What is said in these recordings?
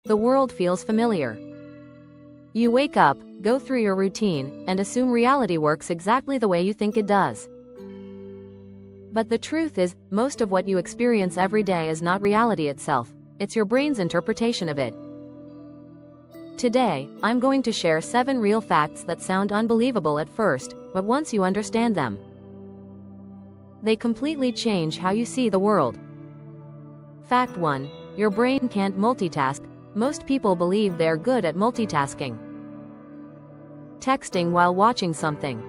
The world feels familiar. You wake up, go through your routine, and assume reality works exactly the way you think it does. But the truth is, most of what you experience every day is not reality itself, it's your brain's interpretation of it. Today, I'm going to share 7 real facts that sound unbelievable at first, but once you understand them, they completely change how you see the world. Fact 1. Your brain can't multitask. Most people believe they're good at multitasking. Texting while watching something.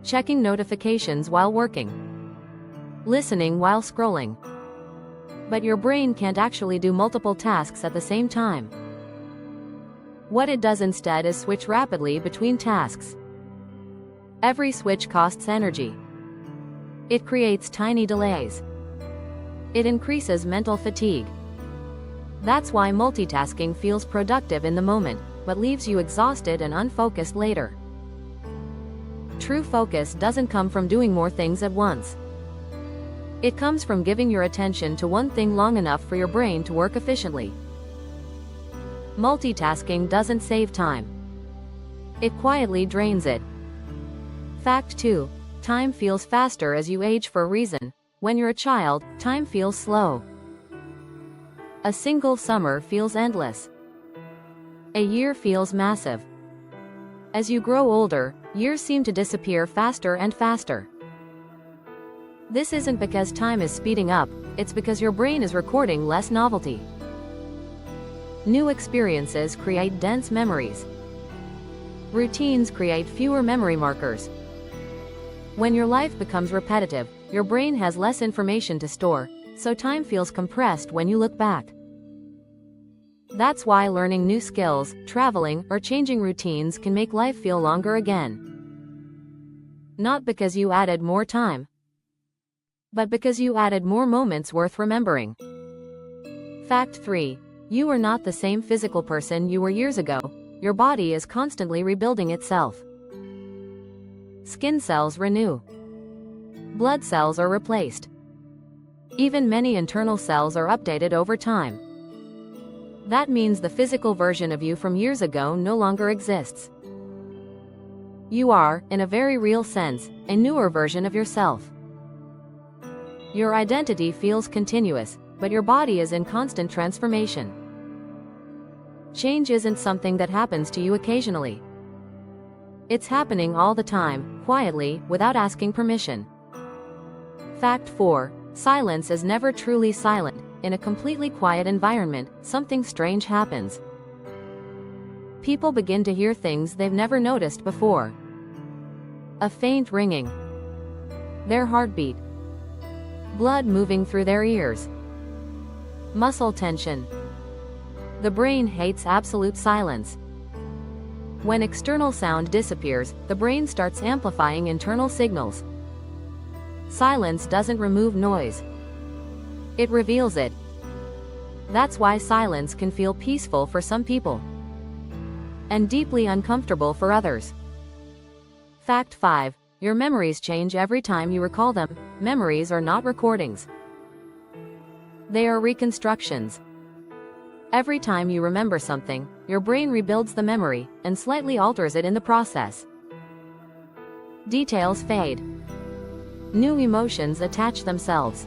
Checking notifications while working. Listening while scrolling. But your brain can't actually do multiple tasks at the same time. What it does instead is switch rapidly between tasks. Every switch costs energy. It creates tiny delays. It increases mental fatigue. That's why multitasking feels productive in the moment, but leaves you exhausted and unfocused later. True focus doesn't come from doing more things at once. It comes from giving your attention to one thing long enough for your brain to work efficiently. Multitasking doesn't save time. It quietly drains it. Fact 2. Time feels faster as you age for a reason. When you're a child, time feels slow. A single summer feels endless. A year feels massive. As you grow older, years seem to disappear faster and faster. This isn't because time is speeding up, it's because your brain is recording less novelty. New experiences create dense memories. Routines create fewer memory markers. When your life becomes repetitive, your brain has less information to store, so time feels compressed when you look back. That's why learning new skills, traveling, or changing routines can make life feel longer again. Not because you added more time, but because you added more moments worth remembering. Fact 3. You are not the same physical person you were years ago. Your body is constantly rebuilding itself. Skin cells renew. Blood cells are replaced. Even many internal cells are updated over time. That means the physical version of you from years ago no longer exists. You are, in a very real sense, a newer version of yourself. Your identity feels continuous, but your body is in constant transformation. Change isn't something that happens to you occasionally. It's happening all the time, quietly, without asking permission. Fact 4. Silence is never truly silent. In a completely quiet environment, something strange happens. People begin to hear things they've never noticed before. A faint ringing. Their heartbeat. Blood moving through their ears. Muscle tension. The brain hates absolute silence. When external sound disappears, the brain starts amplifying internal signals. Silence doesn't remove noise. It reveals it. That's why silence can feel peaceful for some people and deeply uncomfortable for others. Fact 5. Your memories change every time you recall them. Memories are not recordings. They are reconstructions. Every time you remember something, your brain rebuilds the memory and slightly alters it in the process. Details fade. New emotions attach themselves.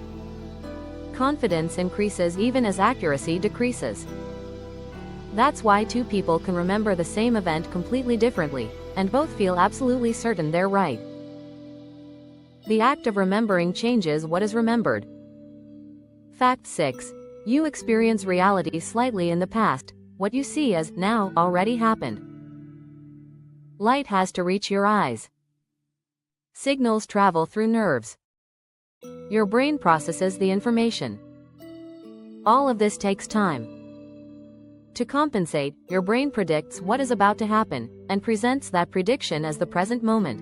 Confidence increases even as accuracy decreases. That's why two people can remember the same event completely differently, and both feel absolutely certain they're right. The act of remembering changes what is remembered. Fact 6. You experience reality slightly in the past. What you see as now already happened. Light has to reach your eyes. Signals travel through nerves. Your brain processes the information. All of this takes time. To compensate, your brain predicts what is about to happen, and presents that prediction as the present moment.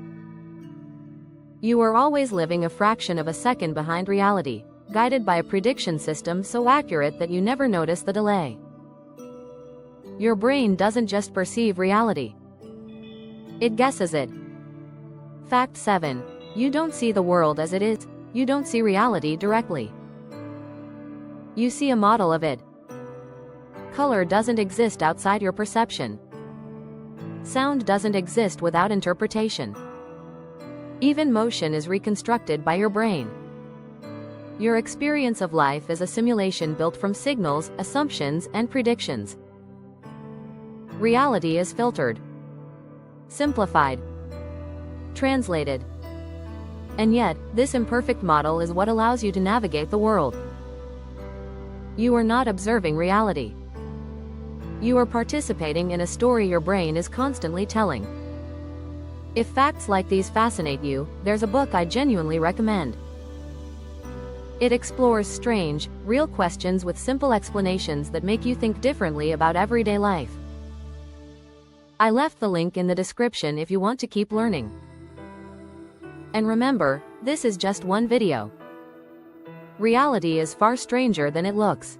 You are always living a fraction of a second behind reality, guided by a prediction system so accurate that you never notice the delay. Your brain doesn't just perceive reality. It guesses it. Fact 7. You don't see the world as it is. You don't see reality directly. You see a model of it. Color doesn't exist outside your perception. Sound doesn't exist without interpretation. Even motion is reconstructed by your brain. Your experience of life is a simulation built from signals, assumptions, and predictions. Reality is filtered, simplified, translated. And yet, this imperfect model is what allows you to navigate the world. You are not observing reality. You are participating in a story your brain is constantly telling. If facts like these fascinate you, there's a book I genuinely recommend. It explores strange, real questions with simple explanations that make you think differently about everyday life. I left the link in the description if you want to keep learning. And remember, this is just one video. Reality is far stranger than it looks.